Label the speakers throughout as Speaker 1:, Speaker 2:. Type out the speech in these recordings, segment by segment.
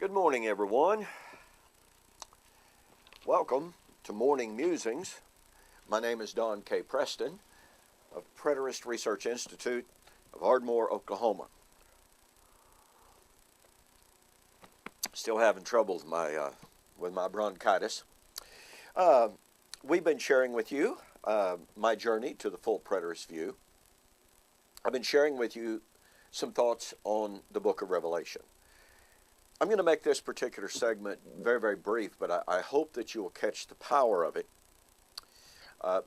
Speaker 1: Good morning, everyone. Welcome to Morning Musings. My name is Don K. Preston of Preterist Research Institute of Ardmore, Oklahoma. Still having trouble with my bronchitis. We've been sharing with you my journey to the full preterist view. I've been sharing with you some thoughts on the book of Revelation. I'm going to make this particular segment very, very brief, but I hope that you will catch the power of it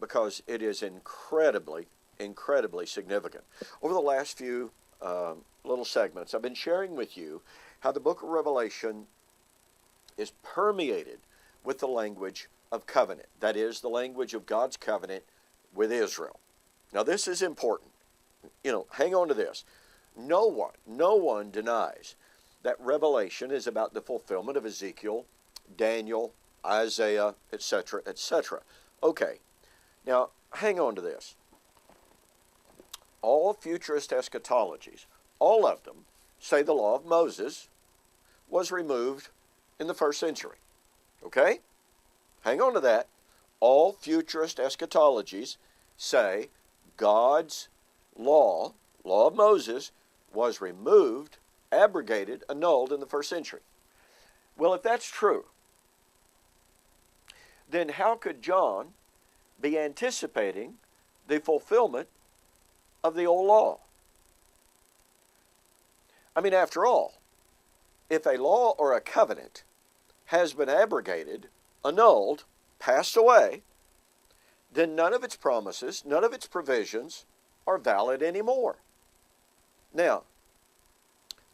Speaker 1: because it is incredibly, incredibly significant. Over the last few little segments, I've been sharing with you how the book of Revelation is permeated with the language of covenant. That is, the language of God's covenant with Israel. Now, this is important. Hang on to this. No one denies that Revelation is about the fulfillment of Ezekiel, Daniel, Isaiah, etc., etc. Okay, now hang on to this. All futurist eschatologies, all of them, say the law of Moses was removed in the first century. Okay? Hang on to that. All futurist eschatologies say God's law of Moses, was removed, abrogated, annulled in the first century. Well, if that's true, then how could John be anticipating the fulfillment of the old law? I mean, after all, if a law or a covenant has been abrogated, annulled, passed away, then none of its promises, none of its provisions are valid anymore. Now,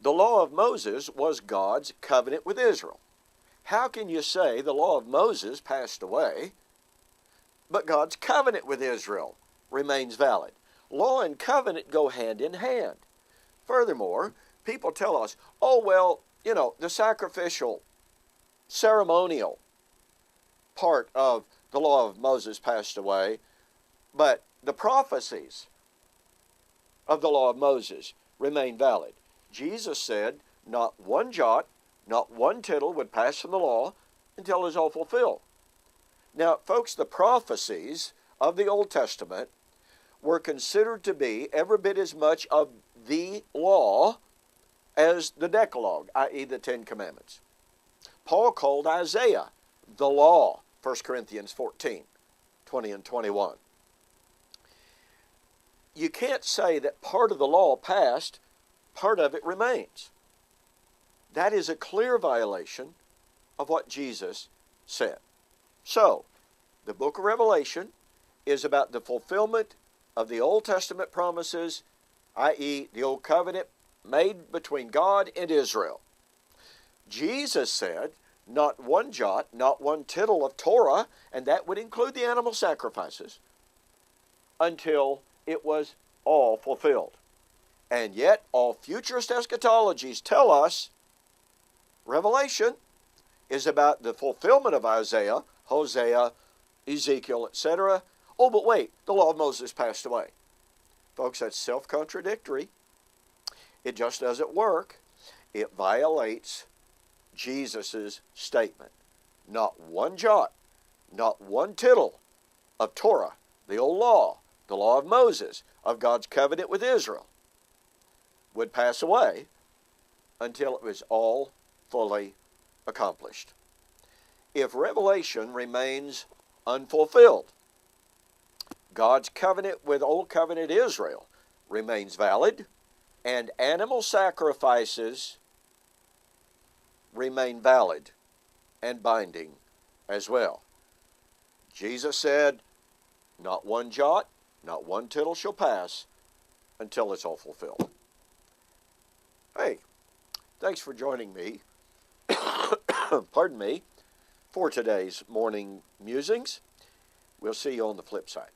Speaker 1: the law of Moses was God's covenant with Israel. How can you say the law of Moses passed away, but God's covenant with Israel remains valid? Law and covenant go hand in hand. Furthermore, people tell us, oh, well, the sacrificial, ceremonial part of the law of Moses passed away, but the prophecies of the law of Moses remain valid. Jesus said not one jot, not one tittle would pass from the law until it was all fulfilled. Now, folks, the prophecies of the Old Testament were considered to be every bit as much of the law as the Decalogue, i.e. the Ten Commandments. Paul called Isaiah the law, 1 Corinthians 14, 20 and 21. You can't say that part of the law passed, part of it remains. That is a clear violation of what Jesus said. So, the book of Revelation is about the fulfillment of the Old Testament promises, i.e. the Old Covenant made between God and Israel. Jesus said, not one jot, not one tittle of Torah, and that would include the animal sacrifices, until it was all fulfilled. And yet, all futurist eschatologies tell us Revelation is about the fulfillment of Isaiah, Hosea, Ezekiel, etc. Oh, but wait, the law of Moses passed away. Folks, that's self-contradictory. It just doesn't work. It violates Jesus' statement. Not one jot, not one tittle of Torah, the old law, the law of Moses, of God's covenant with Israel, would pass away until it was all fully accomplished. If Revelation remains unfulfilled, God's covenant with Old Covenant Israel remains valid, and animal sacrifices remain valid and binding as well. Jesus said, not one jot, not one tittle shall pass until it's all fulfilled. Hey, thanks for joining me, pardon me, for today's morning musings. We'll see you on the flip side.